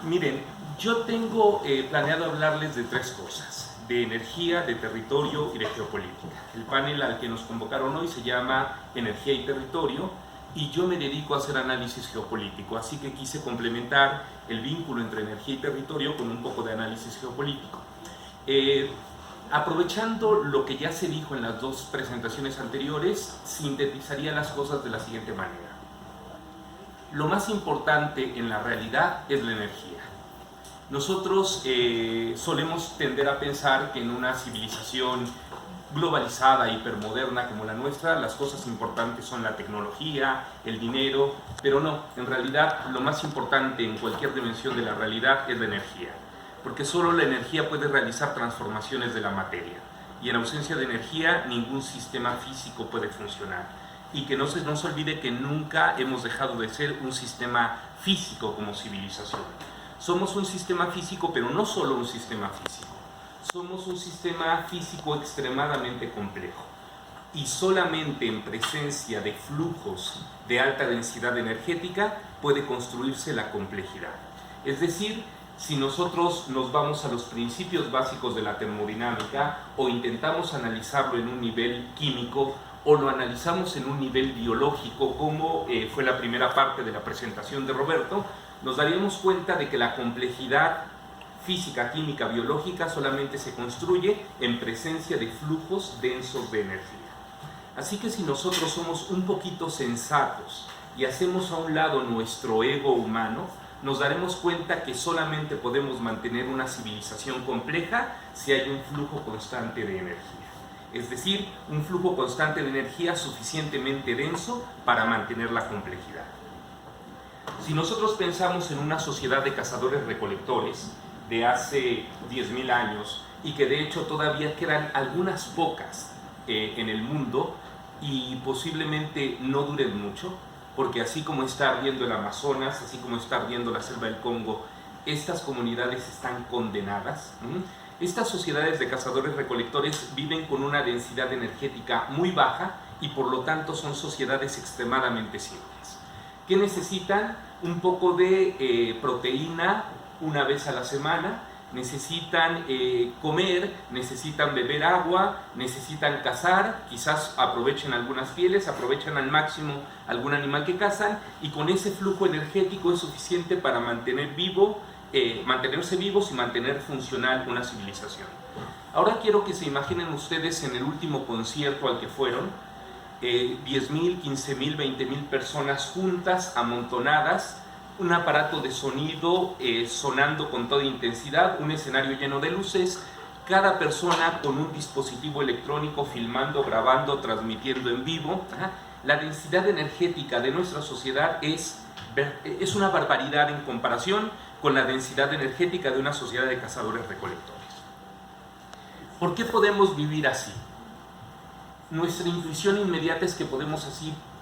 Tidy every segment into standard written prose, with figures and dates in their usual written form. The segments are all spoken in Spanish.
Miren, yo tengo planeado hablarles de tres cosas: de energía, de territorio y de geopolítica. El panel al que nos convocaron hoy se llama Energía y Territorio, y yo me dedico a hacer análisis geopolítico, así que quise complementar el vínculo entre energía y territorio con un poco de análisis geopolítico. Aprovechando lo que ya se dijo en las dos presentaciones anteriores, sintetizaría las cosas de la siguiente manera. Lo más importante en la realidad es la energía. Nosotros solemos tender a pensar que en una civilización globalizada, hipermoderna como la nuestra, las cosas importantes son la tecnología, el dinero, pero no, en realidad lo más importante en cualquier dimensión de la realidad es la energía, porque solo la energía puede realizar transformaciones de la materia, y en ausencia de energía ningún sistema físico puede funcionar. Y que no se nos olvide que nunca hemos dejado de ser un sistema físico como civilización. Somos un sistema físico, pero no solo un sistema físico. Somos un sistema físico extremadamente complejo. Y solamente en presencia de flujos de alta densidad energética puede construirse la complejidad. Es decir, si nosotros nos vamos a los principios básicos de la termodinámica o intentamos analizarlo en un nivel químico, o lo analizamos en un nivel biológico, como fue la primera parte de la presentación de Roberto, nos daríamos cuenta de que la complejidad física, química, biológica solamente se construye en presencia de flujos densos de energía. Así que si nosotros somos un poquito sensatos y hacemos a un lado nuestro ego humano, nos daremos cuenta que solamente podemos mantener una civilización compleja si hay un flujo constante de energía. Es decir, un flujo constante de energía suficientemente denso para mantener la complejidad. Si nosotros pensamos en una sociedad de cazadores-recolectores de hace 10.000 años, y que de hecho todavía quedan algunas pocas en el mundo, y posiblemente no duren mucho, porque así como está ardiendo el Amazonas, así como está ardiendo la selva del Congo, estas comunidades están condenadas. Estas sociedades de cazadores-recolectores viven con una densidad energética muy baja y por lo tanto son sociedades extremadamente simples. ¿Qué necesitan? Un poco de proteína una vez a la semana, necesitan comer, necesitan beber agua, necesitan cazar, quizás aprovechen algunas pieles, aprovechen al máximo algún animal que cazan, y con ese flujo energético es suficiente para mantenerse vivos y mantener funcional una civilización. Ahora quiero que se imaginen ustedes en el último concierto al que fueron, 10.000, 15.000, 20.000 personas juntas, amontonadas, un aparato de sonido sonando con toda intensidad, un escenario lleno de luces, cada persona con un dispositivo electrónico filmando, grabando, transmitiendo en vivo. La densidad energética de nuestra sociedad es una barbaridad en comparación con la densidad energética de una sociedad de cazadores-recolectores. ¿Por qué podemos vivir así? Nuestra intuición inmediata es que podemos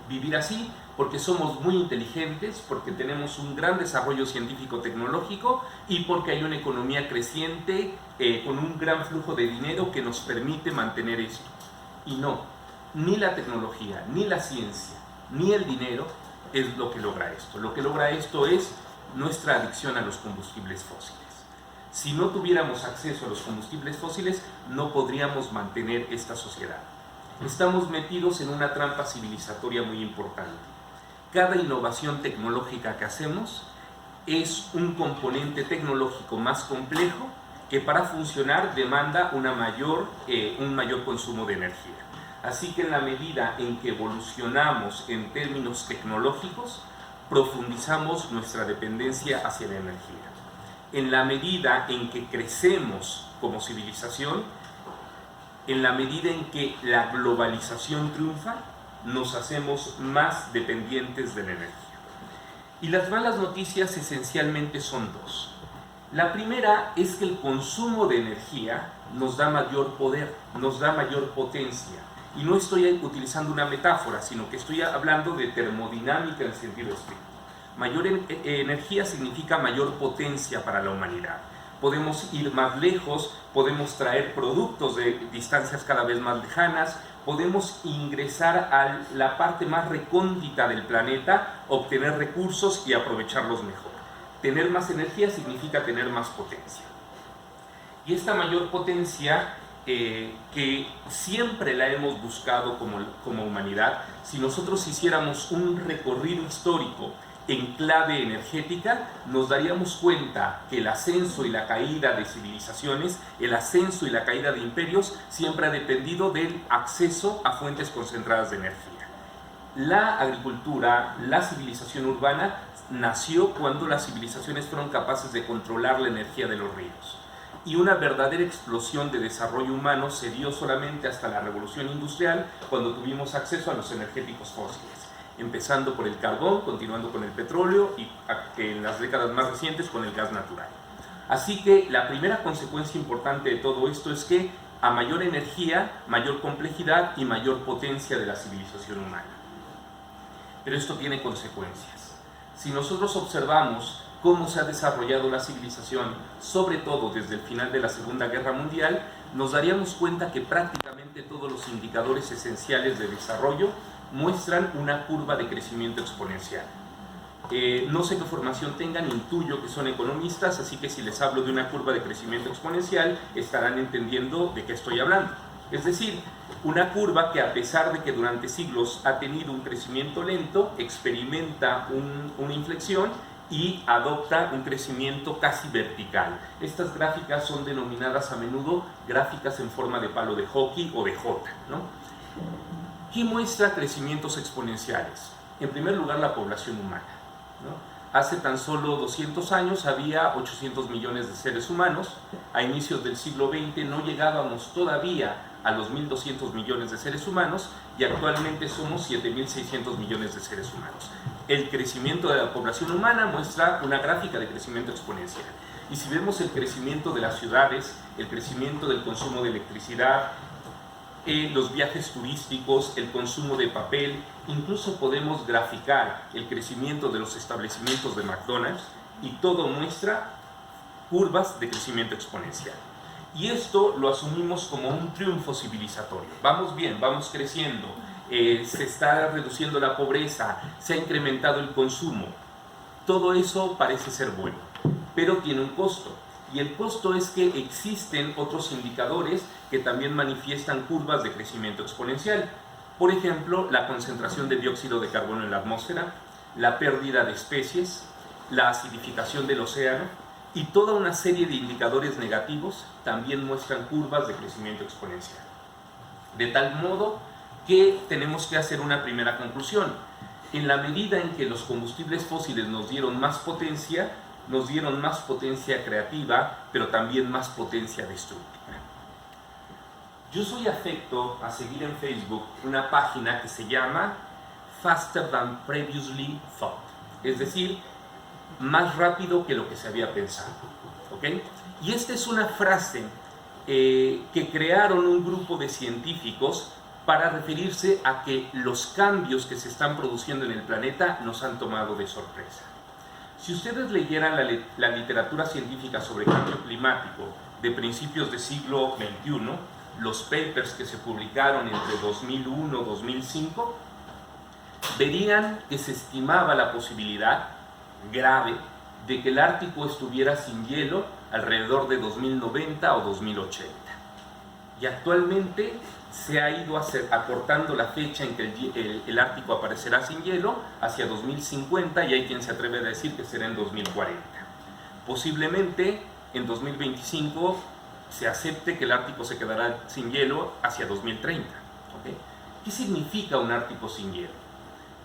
vivir así porque somos muy inteligentes, porque tenemos un gran desarrollo científico-tecnológico y porque hay una economía creciente con un gran flujo de dinero que nos permite mantener esto. Y no, ni la tecnología, ni la ciencia, ni el dinero es lo que logra esto. Lo que logra esto es nuestra adicción a los combustibles fósiles. Si no tuviéramos acceso a los combustibles fósiles, no podríamos mantener esta sociedad. Estamos metidos en una trampa civilizatoria muy importante. Cada innovación tecnológica que hacemos es un componente tecnológico más complejo que para funcionar demanda un mayor consumo de energía. Así que en la medida en que evolucionamos en términos tecnológicos, profundizamos nuestra dependencia hacia la energía. En la medida en que crecemos como civilización, en la medida en que la globalización triunfa, nos hacemos más dependientes de la energía. Y las malas noticias esencialmente son dos. La primera es que el consumo de energía nos da mayor poder, nos da mayor potencia. Y no estoy utilizando una metáfora, sino que estoy hablando de termodinámica en sentido estricto. Mayor energía significa mayor potencia para la humanidad. Podemos ir más lejos, podemos traer productos de distancias cada vez más lejanas, podemos ingresar a la parte más recóndita del planeta, obtener recursos y aprovecharlos mejor. Tener más energía significa tener más potencia. Y esta mayor potencia que siempre la hemos buscado como humanidad, si nosotros hiciéramos un recorrido histórico en clave energética, nos daríamos cuenta que el ascenso y la caída de civilizaciones, el ascenso y la caída de imperios, siempre ha dependido del acceso a fuentes concentradas de energía. La agricultura, la civilización urbana, nació cuando las civilizaciones fueron capaces de controlar la energía de los ríos. Y una verdadera explosión de desarrollo humano se dio solamente hasta la revolución industrial, cuando tuvimos acceso a los energéticos fósiles, empezando por el carbón, continuando con el petróleo y en las décadas más recientes con el gas natural. Así que la primera consecuencia importante de todo esto es que a mayor energía, mayor complejidad y mayor potencia de la civilización humana. Pero esto tiene consecuencias. Si nosotros observamos cómo se ha desarrollado la civilización, sobre todo desde el final de la Segunda Guerra Mundial, nos daríamos cuenta que prácticamente todos los indicadores esenciales de desarrollo muestran una curva de crecimiento exponencial. No sé qué formación tengan, intuyo que son economistas, así que si les hablo de una curva de crecimiento exponencial, estarán entendiendo de qué estoy hablando. Es decir, una curva que, a pesar de que durante siglos ha tenido un crecimiento lento, experimenta una inflexión y adopta un crecimiento casi vertical. Estas gráficas son denominadas a menudo gráficas en forma de palo de hockey o de J, ¿no? ¿Qué muestra crecimientos exponenciales? En primer lugar, la población humana, ¿no? Hace tan solo 200 años había 800 millones de seres humanos. A inicios del siglo XX no llegábamos todavía a los 1.200 millones de seres humanos y actualmente somos 7.600 millones de seres humanos. El crecimiento de la población humana muestra una gráfica de crecimiento exponencial. Y si vemos el crecimiento de las ciudades, el crecimiento del consumo de electricidad, los viajes turísticos, el consumo de papel, incluso podemos graficar el crecimiento de los establecimientos de McDonald's y todo muestra curvas de crecimiento exponencial. Y esto lo asumimos como un triunfo civilizatorio. Vamos bien, vamos creciendo, se está reduciendo la pobreza, se ha incrementado el consumo. Todo eso parece ser bueno, pero tiene un costo. Y el costo es que existen otros indicadores que también manifiestan curvas de crecimiento exponencial. Por ejemplo, la concentración de dióxido de carbono en la atmósfera, la pérdida de especies, la acidificación del océano y toda una serie de indicadores negativos también muestran curvas de crecimiento exponencial. De tal modo que tenemos que hacer una primera conclusión. En la medida en que los combustibles fósiles nos dieron más potencia creativa, pero también más potencia destructiva. Yo soy afecto a seguir en Facebook una página que se llama Faster Than Previously Thought, es decir, más rápido que lo que se había pensado. ¿Okay? Y esta es una frase que crearon un grupo de científicos para referirse a que los cambios que se están produciendo en el planeta nos han tomado de sorpresa. Si ustedes leyeran la literatura científica sobre cambio climático de principios del siglo XXI, los papers que se publicaron entre 2001 y 2005, verían que se estimaba la posibilidad grave de que el Ártico estuviera sin hielo alrededor de 2090 o 2080. Y actualmente se ha ido acortando la fecha en que el Ártico aparecerá sin hielo hacia 2050 y hay quien se atreve a decir que será en 2040. Posiblemente en 2025 se acepte que el Ártico se quedará sin hielo hacia 2030. ¿Okay? ¿Qué significa un Ártico sin hielo?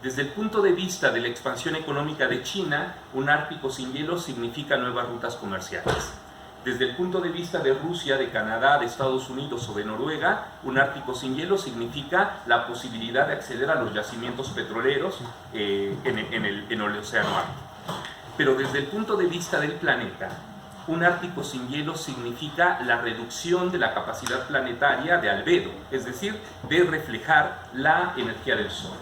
Desde el punto de vista de la expansión económica de China, un Ártico sin hielo significa nuevas rutas comerciales. Desde el punto de vista de Rusia, de Canadá, de Estados Unidos o de Noruega, un Ártico sin hielo significa la posibilidad de acceder a los yacimientos petroleros en el océano Ártico. Pero desde el punto de vista del planeta, un Ártico sin hielo significa la reducción de la capacidad planetaria de albedo, es decir, de reflejar la energía del Sol.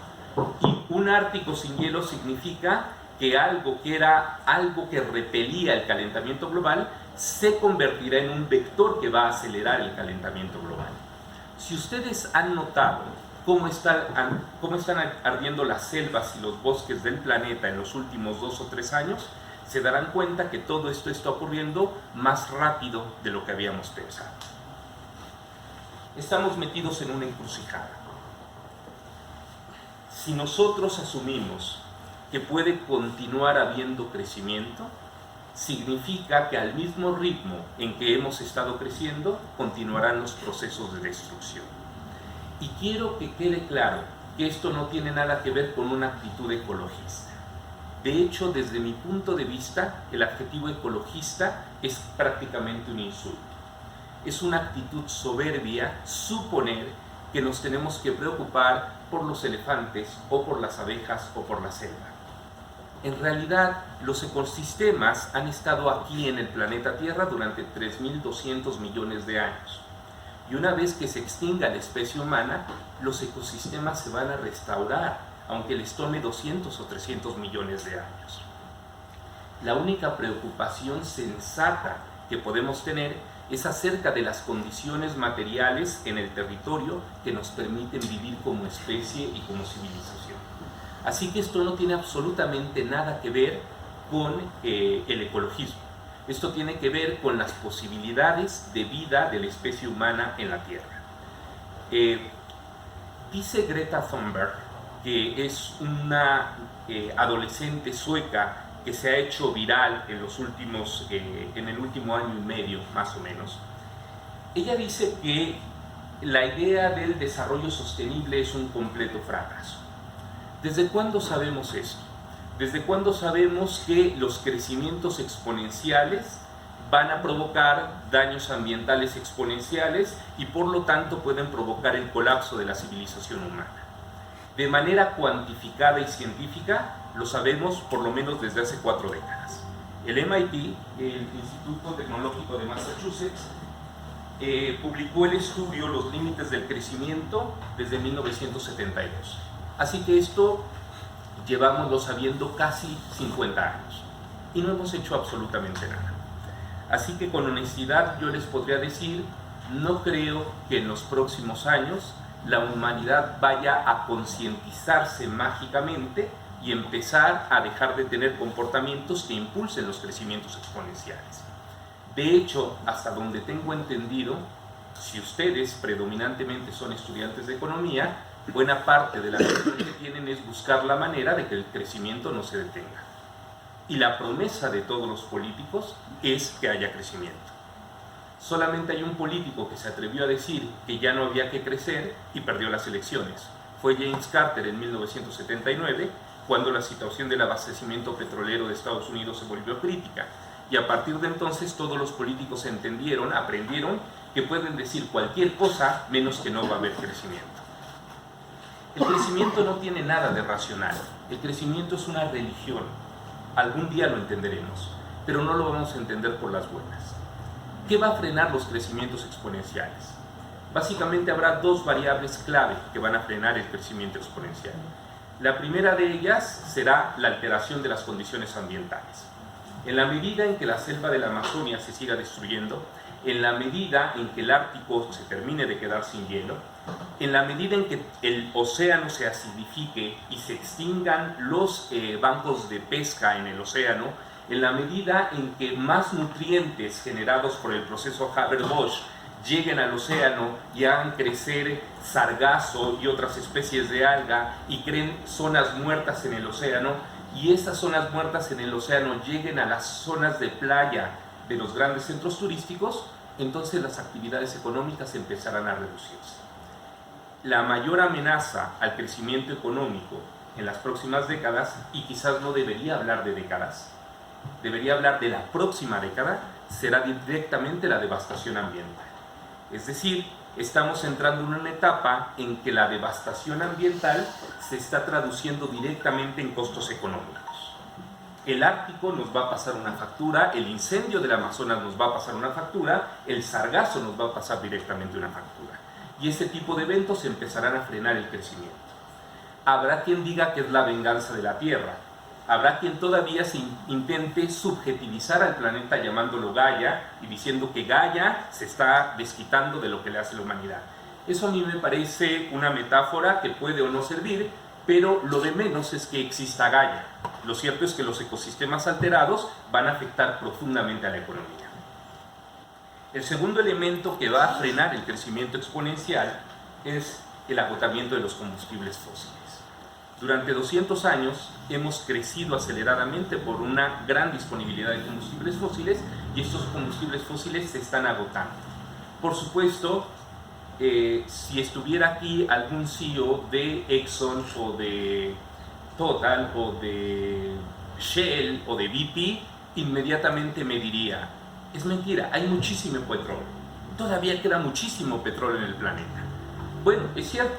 Y un Ártico sin hielo significa que algo que repelía el calentamiento global se convertirá en un vector que va a acelerar el calentamiento global. Si ustedes han notado cómo están ardiendo las selvas y los bosques del planeta en los últimos 2 o 3 años, se darán cuenta que todo esto está ocurriendo más rápido de lo que habíamos pensado. Estamos metidos en una encrucijada. Si nosotros asumimos que puede continuar habiendo crecimiento, significa que al mismo ritmo en que hemos estado creciendo, continuarán los procesos de destrucción. Y quiero que quede claro que esto no tiene nada que ver con una actitud ecologista. De hecho, desde mi punto de vista, el adjetivo ecologista es prácticamente un insulto. Es una actitud soberbia suponer que nos tenemos que preocupar por los elefantes o por las abejas o por la selva. En realidad, los ecosistemas han estado aquí en el planeta Tierra durante 3.200 millones de años. Y una vez que se extinga la especie humana, los ecosistemas se van a restaurar, aunque les tome 200 o 300 millones de años. La única preocupación sensata que podemos tener es acerca de las condiciones materiales en el territorio que nos permiten vivir como especie y como civilización. Así que esto no tiene absolutamente nada que ver con el ecologismo. Esto tiene que ver con las posibilidades de vida de la especie humana en la Tierra. Dice Greta Thunberg, que es una adolescente sueca que se ha hecho viral en el último año y medio, más o menos. Ella dice que la idea del desarrollo sostenible es un completo fracaso. ¿Desde cuándo sabemos esto? ¿Desde cuándo sabemos que los crecimientos exponenciales van a provocar daños ambientales exponenciales y por lo tanto pueden provocar el colapso de la civilización humana? De manera cuantificada y científica, lo sabemos por lo menos desde hace 4 décadas. El MIT, el Instituto Tecnológico de Massachusetts, publicó el estudio Los límites del crecimiento desde 1972. Así que esto llevámoslo sabiendo casi 50 años y no hemos hecho absolutamente nada. Así que con honestidad yo les podría decir, no creo que en los próximos años la humanidad vaya a concientizarse mágicamente y empezar a dejar de tener comportamientos que impulsen los crecimientos exponenciales. De hecho, hasta donde tengo entendido, si ustedes predominantemente son estudiantes de economía, buena parte de la misión que tienen es buscar la manera de que el crecimiento no se detenga. Y la promesa de todos los políticos es que haya crecimiento. Solamente hay un político que se atrevió a decir que ya no había que crecer y perdió las elecciones. Fue James Carter en 1979, cuando la situación del abastecimiento petrolero de Estados Unidos se volvió crítica. Y a partir de entonces todos los políticos aprendieron que pueden decir cualquier cosa menos que no va a haber crecimiento. El crecimiento no tiene nada de racional. El crecimiento es una religión. Algún día lo entenderemos, pero no lo vamos a entender por las buenas. ¿Qué va a frenar los crecimientos exponenciales? Básicamente habrá 2 variables clave que van a frenar el crecimiento exponencial. La primera de ellas será la alteración de las condiciones ambientales. En la medida en que la selva de la Amazonia se siga destruyendo, en la medida en que el Ártico se termine de quedar sin hielo, en la medida en que el océano se acidifique y se extingan los bancos de pesca en el océano, en la medida en que más nutrientes generados por el proceso Haber-Bosch lleguen al océano y hagan crecer sargazo y otras especies de alga y creen zonas muertas en el océano, y esas zonas muertas en el océano lleguen a las zonas de playa de los grandes centros turísticos, entonces las actividades económicas empezarán a reducirse. La mayor amenaza al crecimiento económico en las próximas décadas, y quizás no debería hablar de décadas, debería hablar de la próxima década, será directamente la devastación ambiental. Es decir, estamos entrando en una etapa en que la devastación ambiental se está traduciendo directamente en costos económicos. El Ártico nos va a pasar una factura, el incendio del Amazonas nos va a pasar una factura, el sargazo nos va a pasar directamente una factura. Y este tipo de eventos empezarán a frenar el crecimiento. Habrá quien diga que es la venganza de la Tierra. Habrá quien todavía se intente subjetivizar al planeta llamándolo Gaia y diciendo que Gaia se está desquitando de lo que le hace la humanidad. Eso a mí me parece una metáfora que puede o no servir, pero lo de menos es que exista Gaia. Lo cierto es que los ecosistemas alterados van a afectar profundamente a la economía. El segundo elemento que va a frenar el crecimiento exponencial es el agotamiento de los combustibles fósiles. Durante 200 años hemos crecido aceleradamente por una gran disponibilidad de combustibles fósiles y estos combustibles fósiles se están agotando. Por supuesto, si estuviera aquí algún CEO de Exxon o de Total o de Shell o de BP, inmediatamente me diría: es mentira, hay muchísimo petróleo, todavía queda muchísimo petróleo en el planeta. Bueno, es cierto,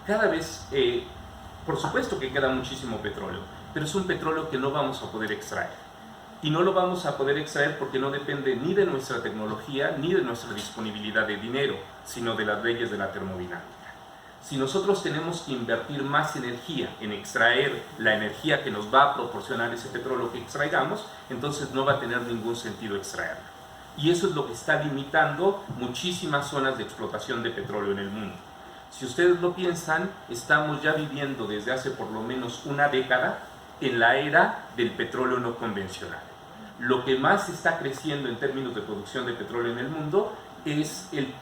cada vez, por supuesto que queda muchísimo petróleo, pero es un petróleo que no vamos a poder extraer. Y no lo vamos a poder extraer porque no depende ni de nuestra tecnología ni de nuestra disponibilidad de dinero, sino de las leyes de la termodinámica. Si nosotros tenemos que invertir más energía en extraer la energía que nos va a proporcionar ese petróleo que extraigamos, entonces no va a tener ningún sentido extraerlo. Y eso es lo que está limitando muchísimas zonas de explotación de petróleo en el mundo. Si ustedes lo piensan, estamos ya viviendo desde hace por lo menos una década en la era del petróleo no convencional. Lo que más está creciendo en términos de producción de petróleo en el mundo es el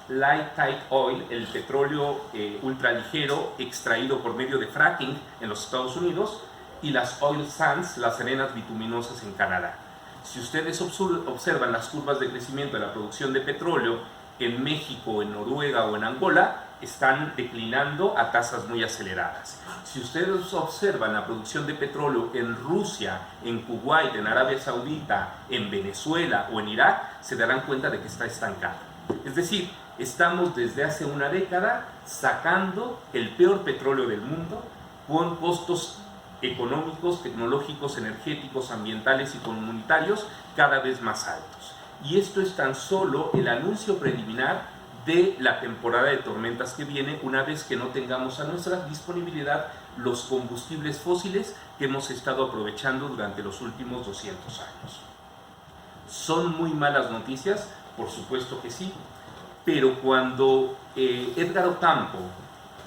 light tight oil, el petróleo ultraligero extraído por medio de fracking en los Estados Unidos, y las oil sands, las arenas bituminosas en Canadá. Si ustedes observan las curvas de crecimiento de la producción de petróleo en México, en Noruega o en Angola, están declinando a tasas muy aceleradas. Si ustedes observan la producción de petróleo en Rusia, en Kuwait, en Arabia Saudita, en Venezuela o en Irak, se darán cuenta de que está estancada. Es decir, estamos desde hace una década sacando el peor petróleo del mundo con costos económicos, tecnológicos, energéticos, ambientales y comunitarios cada vez más altos. Y esto es tan solo el anuncio preliminar de la temporada de tormentas que viene, una vez que no tengamos a nuestra disponibilidad los combustibles fósiles que hemos estado aprovechando durante los últimos 200 años. ¿Son muy malas noticias? Por supuesto que sí, pero cuando Edgar Ocampo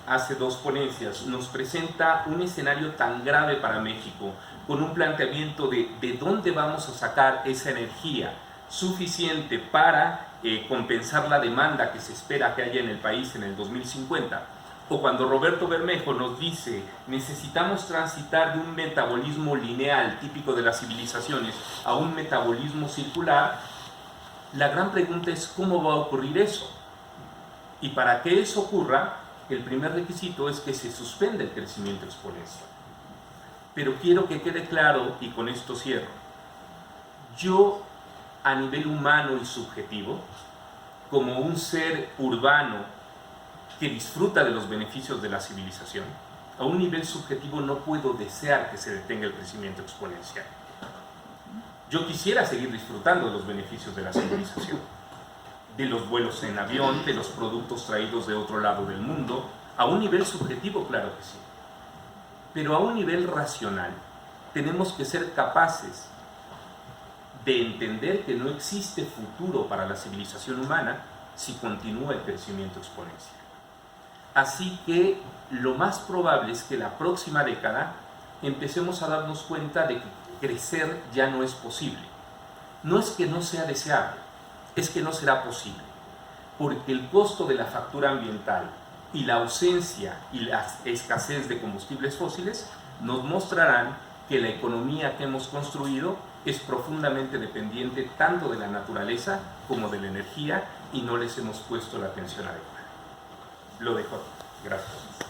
hace 2 ponencias nos presenta un escenario tan grave para México, con un planteamiento de dónde vamos a sacar esa energía suficiente para compensar la demanda que se espera que haya en el país en el 2050, o cuando Roberto Bermejo nos dice necesitamos transitar de un metabolismo lineal típico de las civilizaciones a un metabolismo circular, la gran pregunta es ¿cómo va a ocurrir eso? Y para que eso ocurra, el primer requisito es que se suspenda el crecimiento exponencial. Pero quiero que quede claro, y con esto cierro, yo a nivel humano y subjetivo, como un ser urbano que disfruta de los beneficios de la civilización, a un nivel subjetivo no puedo desear que se detenga el crecimiento exponencial. Yo quisiera seguir disfrutando de los beneficios de la civilización, de los vuelos en avión, de los productos traídos de otro lado del mundo, a un nivel subjetivo, claro que sí. Pero a un nivel racional, tenemos que ser capaces de entender que no existe futuro para la civilización humana si continúa el crecimiento exponencial. Así que lo más probable es que la próxima década empecemos a darnos cuenta de que crecer ya no es posible. No es que no sea deseable, es que no será posible, porque el costo de la factura ambiental y la ausencia y la escasez de combustibles fósiles nos mostrarán que la economía que hemos construido es profundamente dependiente tanto de la naturaleza como de la energía y no les hemos puesto la atención adecuada. Lo dejo. Gracias.